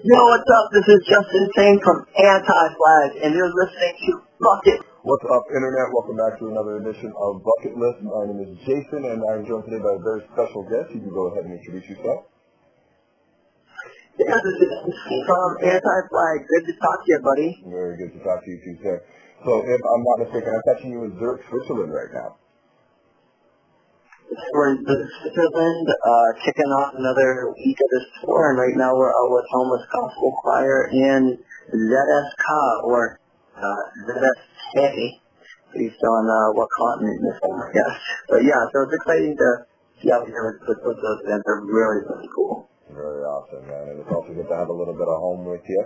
Yo, what's up? This is Justin Singh from Anti-Flag, and you're listening to Bucket. What's up, Internet? Welcome back to another edition of Bucketlist. My name is Jason, and I'm joined today by a very special guest. You can go ahead and introduce yourself. Yeah, this is Justin from Anti-Flag. Good to talk to you, buddy. Very good to talk to you, too, sir. So, if I'm not mistaken, I'm catching you in Zurich, Switzerland right now. We're in Switzerland, kicking off another week of this tour, and right now we're out with Homeless Gospel Choir and ZSK, or ZSK, based on what continent this is, I guess. But yeah, so it's exciting to see out here with those events. They're really, really cool. Very awesome, man, and it's also good to have a little bit of home with you.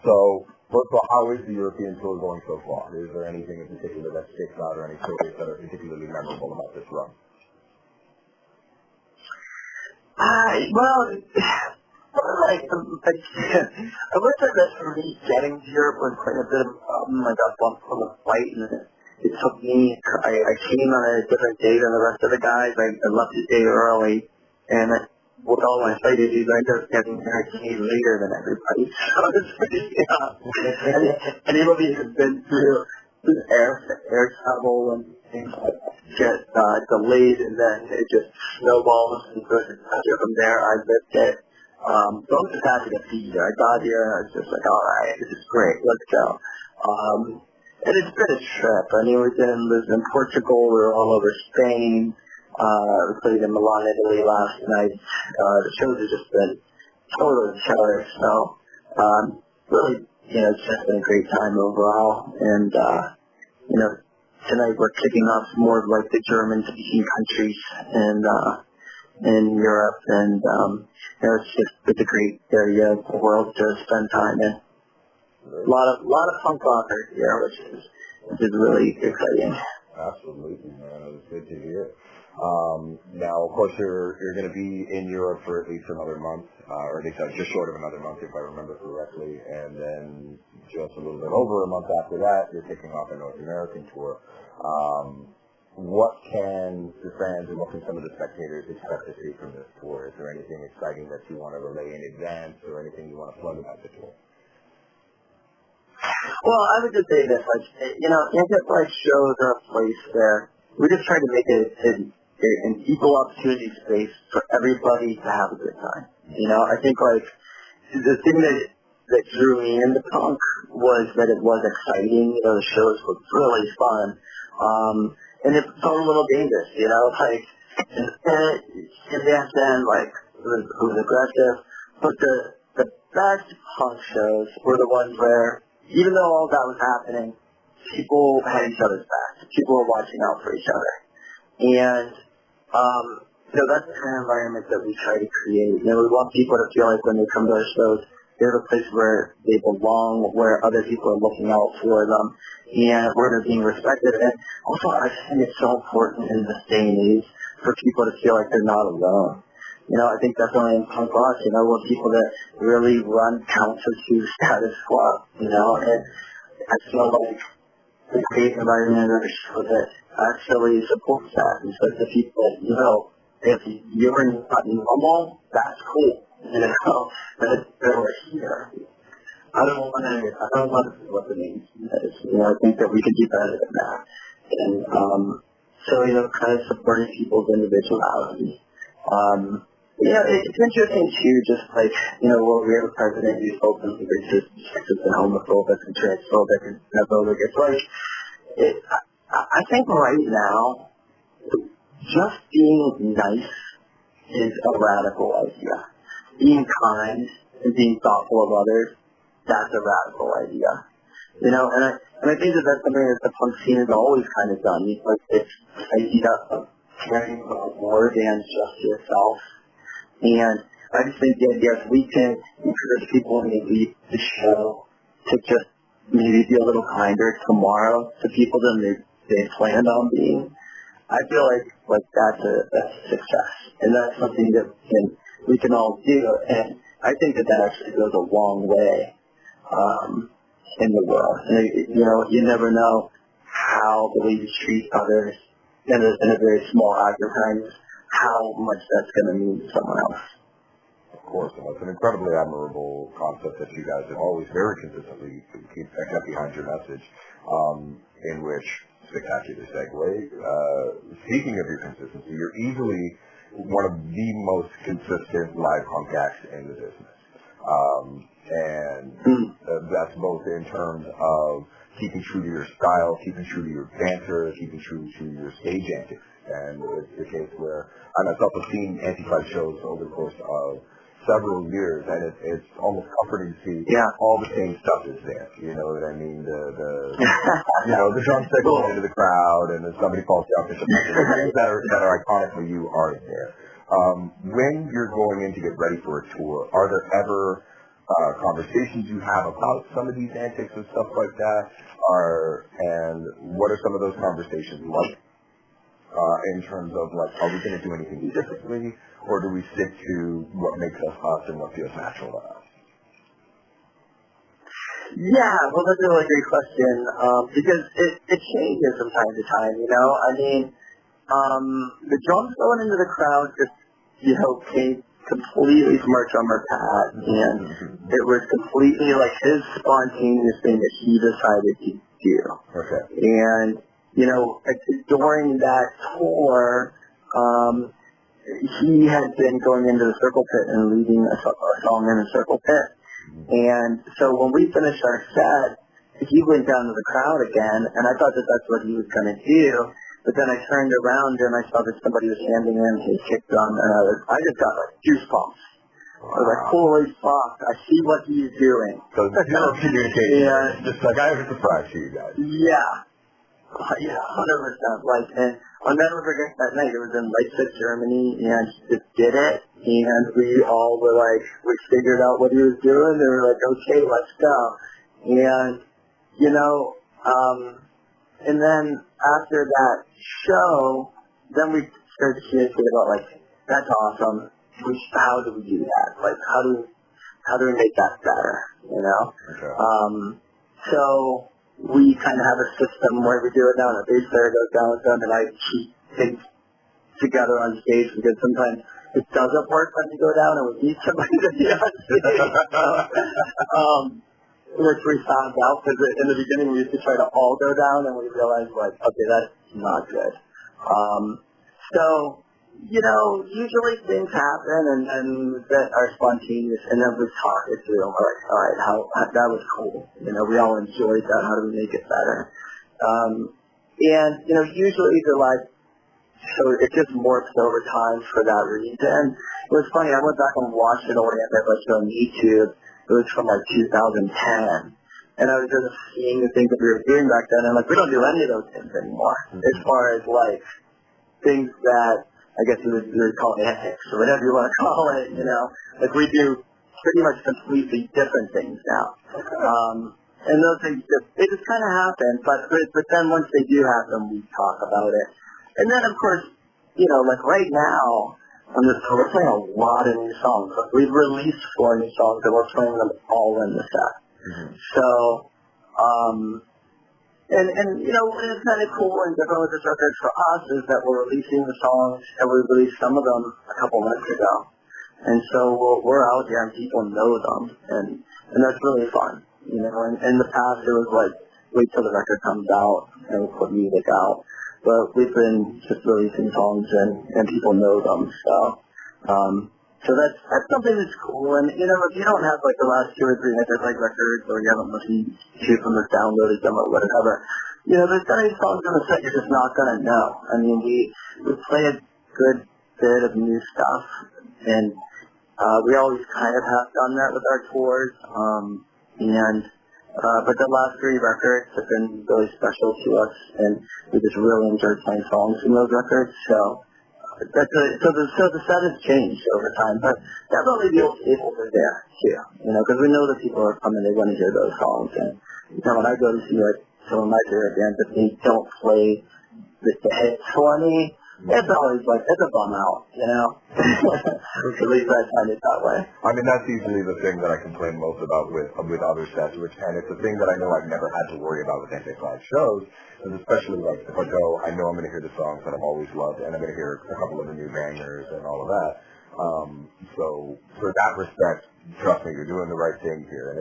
So, first of all, how is the European tour going so far? Is there anything in particular that sticks out or any stories that are particularly memorable about this run? Well, I would say that for me, getting to Europe was quite a bit of a problem. I got bumped from the flight, and it took me, I came on a different day than the rest of the guys. I left a day early, and with all my flight issues, I ended up getting there a day later than everybody. So it's pretty, anybody who's been through air travel and things like that get delayed, and then it just snowballs and goes from there. I lived it. So I'm just happy to be here. I got here and I was just like, all right, this is great, let's go. And it's been a trip. I mean, we was in Portugal, we were all over Spain. We played in Milan, Italy last night. The shows have just been totally killer. So, really, it's just been a great time overall. And, tonight we're kicking off more of like the German-speaking countries in Europe, and it's a great area of the world to spend time in. A lot of punk rockers here, which is really exciting. Absolutely, man. It's good to hear. Now, of course, you're going to be in Europe for at least another month, or at least just short of another month, if I remember correctly, and then just a little bit over a month after that, you're kicking off a North American tour. What can the fans and what can some of the spectators expect to see from this tour? Is there anything exciting that you want to relay in advance, or anything you want to plug about the tour? Well, I would just say this, Anti-Flag shows are a place where we just try to make it an equal opportunity space for everybody to have a good time. I think the thing that drew me into punk was that it was exciting. The shows were really fun. And it felt a little dangerous, and back then, it was aggressive. But the best punk shows were the ones where, even though all that was happening, people had each other's backs. People were watching out for each other. And, that's the kind of environment that we try to create. We want people to feel like when they come to our shows, they're the place where they belong, where other people are looking out for them, and where they're being respected. And also, I think it's so important in this day and age for people to feel like they're not alone. I think definitely in punk rock, we're people that really run counter to status quo, and I feel like the great environment or show that actually supports that. And so the people that, if you're not normal, that's cool. But we're here. I don't want to see what the name is. I think that we could do better than that. And kind of supporting people's individuality. It's interesting too, just where we have a president who's openly racist, sexist, and homophobic, and transphobic, and xenophobic. It's I think right now, just being nice is a radical idea. Being kind and being thoughtful of others, that's a radical idea. And I think that's something that the punk scene has always kind of done. It's idea of caring about more than just yourself. And I just think the idea is we can encourage people when they leave the show to just maybe be a little kinder tomorrow to people than they planned on being. I feel like that's a success, and that's something that we can all do. And I think that actually goes a long way in the world. And you never know how the way you treat others in a very small act of kindness, how much that's going to mean to someone else. course. And it's an incredibly admirable concept that you guys have always very consistently kept behind your message, in which, spectacular segue, speaking of your consistency, you're easily one of the most consistent live punk acts in the business. And that's both in terms of keeping true to your style, keeping true to your banter, keeping true to your stage antics. And it's the case where I myself have seen Anti-Flag shows over the course of several years, and it's almost comforting to see all the same stuff is there. You know what I mean? The the drumstick going into the crowd, and then somebody falls down for something. The things that are iconic for you are there. When you're going in to get ready for a tour, are there ever conversations you have about some of these antics and stuff like that? And what are some of those conversations like? In terms of, like, are we going to do anything differently, or do we stick to what makes us us and what feels natural to us? Yeah, well, that's a really great question, because it changes from time to time, you know? I mean, the drums going into the crowd just, came completely from our drummer, Pat, and it was completely, like, his spontaneous thing that he decided to do. Okay. And during that tour, he had been going into the circle pit and leading a song in the circle pit. And so when we finished our set, he went down to the crowd again, and I thought that that's what he was going to do. But then I turned around and I saw that somebody was handing him his kick drum, and I just got like goosebumps. I was like, holy fuck, I see what he's doing. So zero communication. Just like, I have a surprise for you guys. Yeah. Yeah, 100%. Like, and I'll never forget that night. It was in Leipzig, Germany, and he just did it. And we all were like, we figured out what he was doing. They were like, okay, let's go. And, and then after that show, then we started to communicate about, like, that's awesome. How do we do that? Like, how do we make that better? Okay. So we kind of have a system where we do it down. A bass player goes down with them, and I keep things together on stage, because sometimes it doesn't work when you go down, and we need somebody to be on stage. Which we found out, because in the beginning we used to try to all go down, and we realized, like, okay, that's not good. So, usually things happen and that are spontaneous, and then we talk it through, and we're like, all right, that was cool. We all enjoyed that. How do we make it better? And, usually the live show, it just morphs over time for that reason. It was funny, I went back and watched it over on YouTube. It was from like 2010. And I was just seeing the things that we were doing back then, and like, we don't do any of those things anymore. As far as like things that I guess you would call antics or whatever you want to call it, Like, we do pretty much completely different things now. And those things they just kind of happen, but then once they do happen, we talk about it. And then of course, like right now, we're playing a lot of new songs. We've released 4 new songs, and we're playing them all in the set. So, and what is kind of cool and different with this record for us is that we're releasing the songs, and we released some of them a couple months ago. And so we're out there, and people know them, and that's really fun. And in the past, it was like, wait till the record comes out, and we'll put music out. But we've been just releasing songs, and people know them, so that's something that's cool. And, if you don't have, like, the last 2 or 3 records, or you haven't listened to them or downloaded them or whatever, there's so many songs on the set you're just not going to know. I mean, we play a good bit of new stuff, and we always kind of have done that with our tours, but the last 3 records have been really special to us, and we just really enjoyed playing songs from those records. So the set has changed over time, but definitely the old staples are there too. Because we know that people are coming, they want to hear those songs. And when I go to see like some of my favorite bands, if they don't play the hits for me, it's always like, it's a bum out, At least I find it that way. I mean, that's usually the thing that I complain most about with other sets, and it's the thing that I know I've never had to worry about with anti-live shows, is especially like, if I go, I know I'm going to hear the songs that I've always loved, and I'm going to hear a couple of the new bangers and all of that. So for that respect, trust me, you're doing the right thing here, and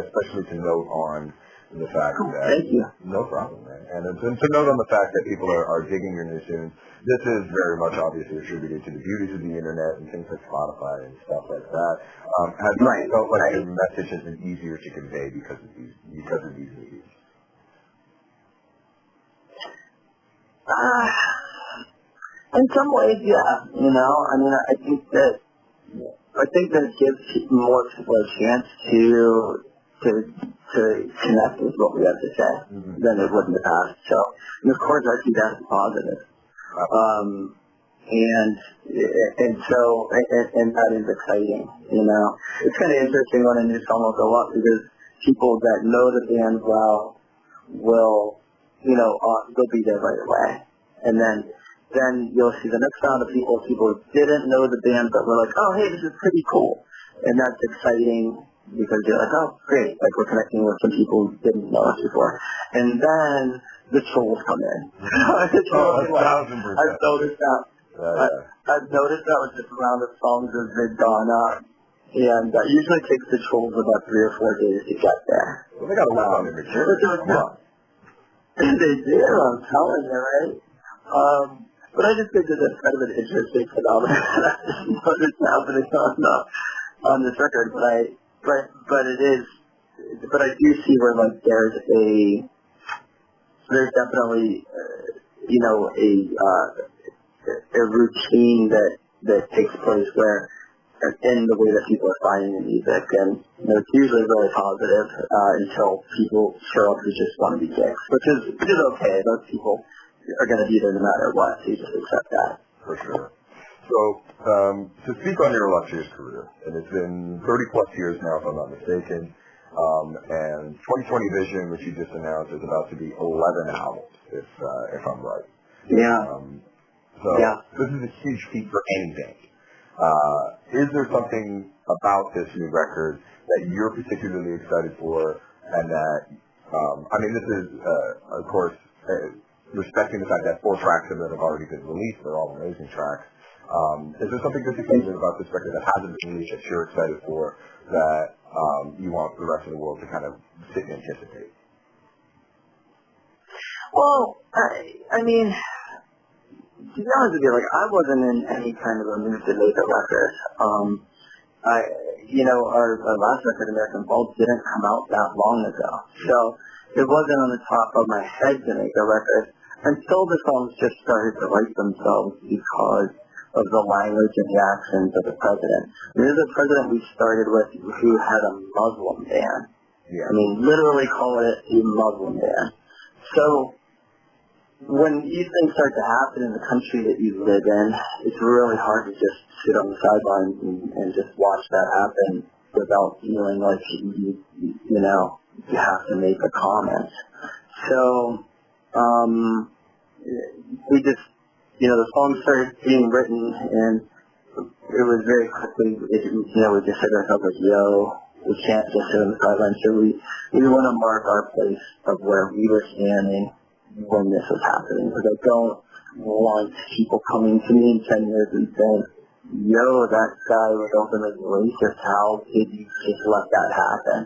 especially to note on the fact that... Thank you. No problem, man. And to note on the fact that people are digging your new tunes, this is very much obviously attributed to the beauties of the internet and things like Spotify and stuff like that. Has it felt like your message has been easier to convey because of these mediums? In some ways, yeah. You know, I mean, I think that it gives more people a chance to connect with what we have to say than it would in the past. So, and of course, I see that's positive. And that is exciting. You know, it's kind of interesting when a new song will go up because people that know the band well will, they'll be there right away, and then you'll see the next round of people who didn't know the band but were like, oh, hey, this is pretty cool. And that's exciting because you're like, oh, great, like we're connecting with some people who didn't know us before. And then the trolls come in. I've noticed that. I've noticed that with this round of songs as they've gone up. And that usually takes the trolls about 3 or 4 days to get there. Well, they got a lot on their material. They do, I'm telling you, right? But I just think that that's kind of an interesting phenomenon that I just noticed happening on this record. But it is, but I do see where like there's definitely a routine that takes place where in the way that people are finding the music, and it's usually really positive until people show up who just want to be dicks, which is okay. Those people are going to be there no matter what, so you just accept that. For sure. So, to speak on your illustrious career, and it's been 30-plus years now, if I'm not mistaken, and 2020 Vision, which you just announced, is about to be 11 albums, if I'm right. Yeah. This is a huge feat for any band. Is there something about this new record that you're particularly excited for, and that, this is, of course, respecting the fact that 4 tracks of it have already been released, they're all amazing tracks. Is there something particular about this record that hasn't been released that you're excited for, that you want the rest of the world to kind of sit and anticipate? Well, I mean, to be honest with you, like, I wasn't in any kind of a mood to make a record. Our last record, American Vault, didn't come out that long ago. So it wasn't on the top of my head to make a record until the songs just started to write themselves because of the language and the accents of the president. There's a president we started with who had a Muslim ban. Yeah. I mean, literally call it a Muslim ban. So when these things start to happen in the country that you live in, it's really hard to just sit on the sidelines and just watch that happen without feeling like you have to make a comment. So we just, the songs started being written, and it was very quickly, we just said to ourselves, like, we can't just sit on the sidelines. So we want to mark our place of where we were standing when this was happening. Because I don't want people coming to me in 10 years and saying, that guy was openly racist, how did you just let that happen?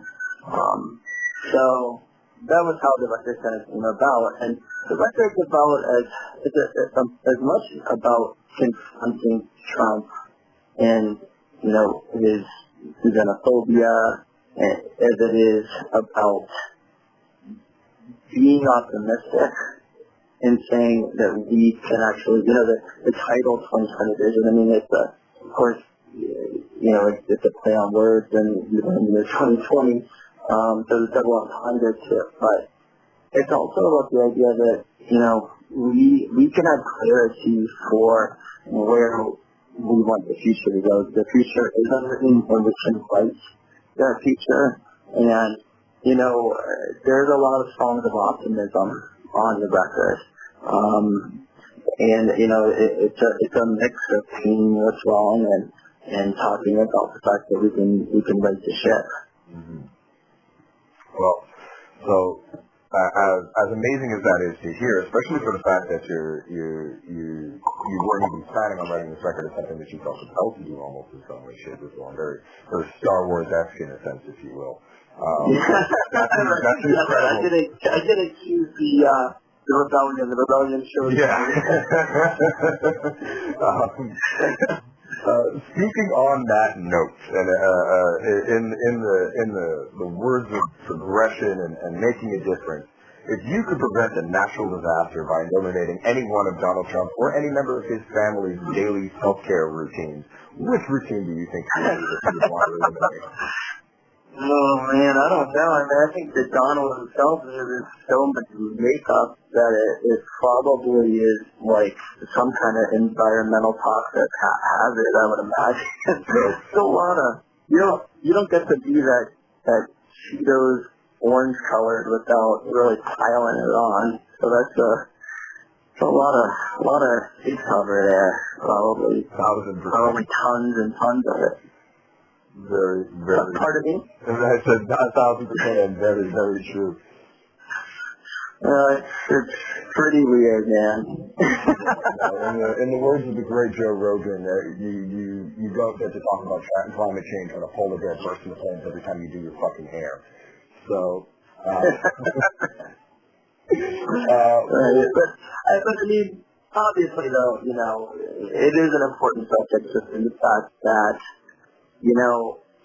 So that was how the record kind of came about. And the record's about as much about confronting Trump and, his xenophobia as it is about being optimistic and saying that we can actually, the title 2020 Vision, of course, it's a play on words and the 2020, so there's double entendre to it, but it's also about the idea that, we can have clarity for where we want the future to go. The future is unwritten, and we can write that future, and there's a lot of songs of optimism on the record. It's a mix of seeing what's wrong and talking about the fact that we can right the ship. Mm-hmm. Well, so as amazing as that is to hear, especially for the fact that you weren't even planning on writing this record, is something that you felt compelled to do almost in some way, shape, or form, very Star Wars-esque in a sense, if you will. That's incredible. I didn't choose the rebellion. The rebellion shows. Yeah. Speaking on that note, and in the words of progression and making a difference, if you could prevent a natural disaster by eliminating any one of Donald Trump or any member of his family's daily self-care routines, which routine do you think you would want to eliminate? Oh man, I don't know. I mean, I think that Donald himself is so much makeup that it probably is like some kind of environmental toxic hazard, I would imagine. It's a lot of you don't get to be that Cheetos orange colored without really piling it on. So that's a lot of face cover there, probably. 1,000%. Probably tons and tons of it. Very, very. Pardon me? And I said 1,000% and very, very true. It's pretty weird, man. In the words of the great Joe Rogan, you don't get to talk about climate change when a polar bear bursts into flames every time you do your fucking hair. So. But I mean, obviously, though, it is an important subject, just in the fact that.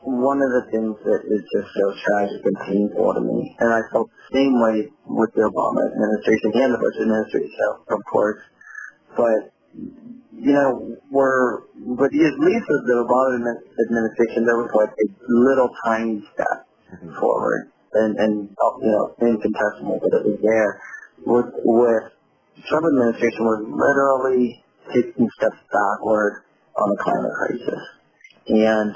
One of the things that is just so tragic and painful to me, and I felt the same way with the Obama administration and the Bush administration, of course, but, but at least with the Obama administration, there was like a little tiny step forward, and incontestable that it was there. With the Trump administration was literally taking steps backward on the climate crisis. And,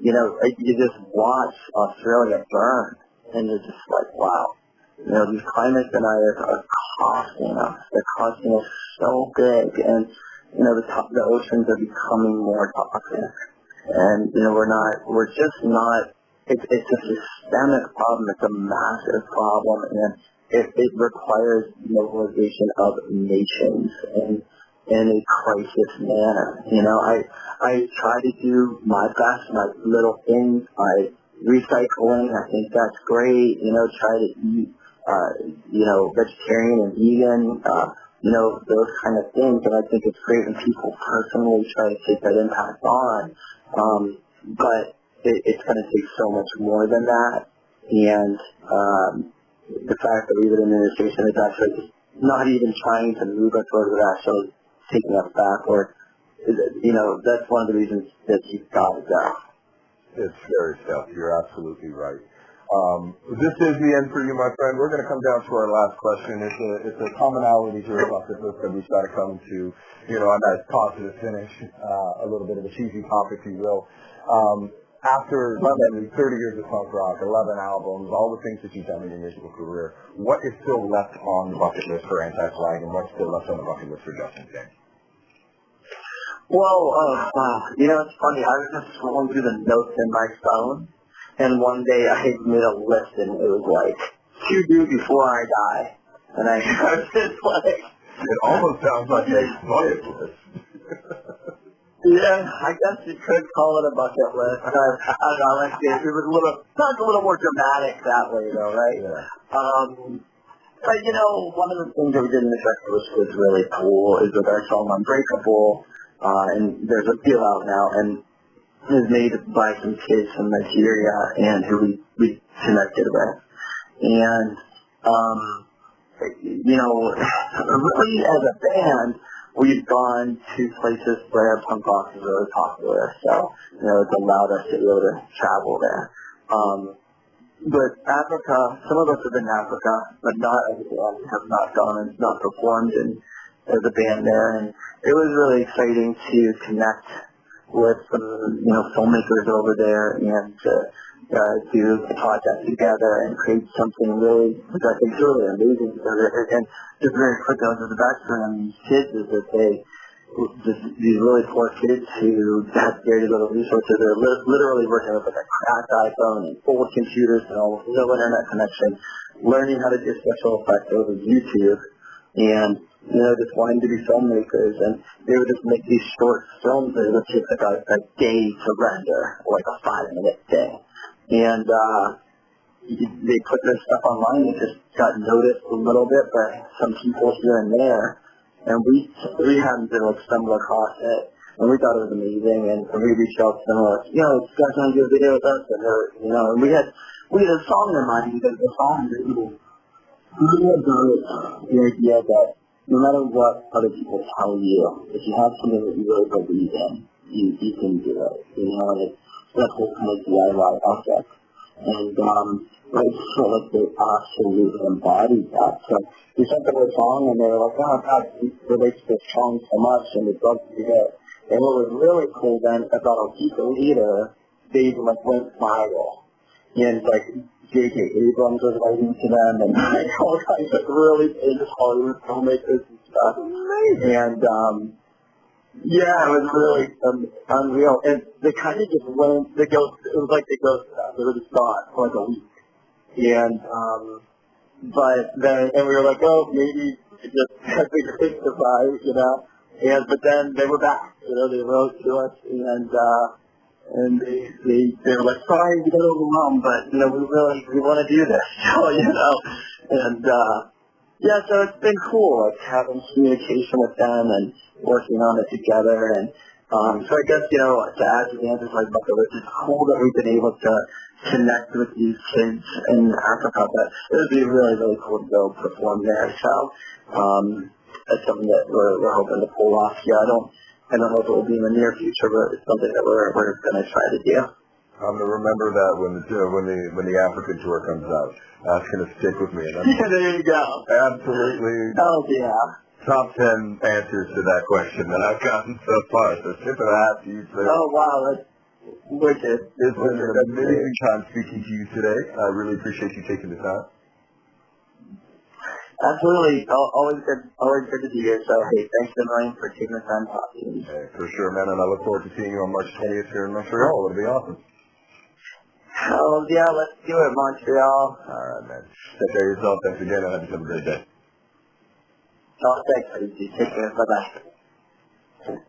you just watch Australia burn, and you're just like, wow. These climate deniers are costing us. They're costing us so big, and, the oceans are becoming more toxic. And, we're just not, it's a systemic problem. It's a massive problem, and it requires mobilization of nations in a crisis manner. I try to do my best, my little things. Recycling, I think that's great. Try to eat, vegetarian and vegan, those kind of things. And I think it's great when people personally try to take that impact on. But it's going to take so much more than that. And the fact that the administration is actually not even trying to move us forward, but actually taking us backward, that's one of the reasons that you've got to go. It's very tough. You're absolutely right. This is the end for you, my friend. We're going to come down to our last question. It's a commonality to a Bucketlist that we try to come to, a nice positive finish, a little bit of a cheesy pop, if you will. After 30 years of punk rock, 11 albums, all the things that you've done in your musical career, what is still left on the bucket list for Anti-Flag, and what's still left on the bucket list for Justin King? Well, it's funny. I was just scrolling through the notes in my phone, and one day I made a list, and it was like, to do before I die. And I was just like... It almost sounds like a bucket list. Yeah, I guess you could call it a bucket list. I don't know, let's see. It was sounds a little more dramatic that way, though, right? Yeah. But, one of the things that we did in this record which was really cool is with our song Unbreakable, and there's a deal out now, and it was made by some kids from Nigeria and who we connected with. And, really as a band, we've gone to places where punk rock is really popular, so, it's allowed us to be able to travel there. But Africa, some of us have been in Africa, but not everyone have not gone and not performed as a band there, and it was really exciting to connect with some, filmmakers over there and do a project together and create something really, which I think is really amazing. And just very quick, the backstory on these kids is that these really poor kids who had very little resources. They're literally working with like a cracked iPhone and old computers and almost no internet connection, learning how to do special effects over YouTube, and just wanting to be filmmakers. And they would just make these short films that would take like a day to render, or like a 5-minute thing. And they put their stuff online. It just got noticed a little bit by some people here and there. And we happened to stumble across it, and we thought it was amazing. And we reached out to them, like, you guys want to do a video with us? And and we had a song in mind, because the song is really about the idea that no matter what other people tell you, if you have something that you really believe in, you can do it. And it's that whole kind of DIY aspect. And I just felt like they absolutely embodied that. So we sent them a song, and they were like, oh, God, it relates to this song so much, and they'd love to hear it. And what was really cool then, about a week later, they went viral. And J.J. Abrams was writing to them, and all kinds of really famous Hollywood filmmakers and stuff. Amazing. And yeah, it was really unreal. And they kind of just went, it was like they ghosted us. They were just gone for like a week. And, but then, and we were like, oh, maybe it just had bigger things to buy, but then they were back, they wrote to us, and they were like, sorry, we got overwhelmed, but, we want to do this, and, yeah, so it's been cool, having communication with them and working on it together. And so I guess, to add to the answer to my bucket list, it's cool that we've been able to connect with these kids in Africa, but it would be really, really cool to go perform there. So that's something that we're hoping to pull off. Yeah, I don't know if it will be in the near future, but it's something that we're going to try to do. I'm going to remember that when the African tour comes out. That's going to stick with me. Yeah, there you go. Absolutely. Oh, yeah. Top 10 answers to that question that I've gotten so far. So tip of the hat to you, sir. Oh, wow. That's wicked. It's been an amazing time speaking to you today. I really appreciate you taking the time. Absolutely. Always good to be here. So, hey, thanks to Ryan for taking the time to talk to me. Hey, for sure, man. And I look forward to seeing you on March 20th here in Montreal. It'll be awesome. Oh, yeah, let's do it, Montreal. All right, man. Take care of yourself. Thanks again, and have a great day. Oh, thanks. Take care. Bye-bye.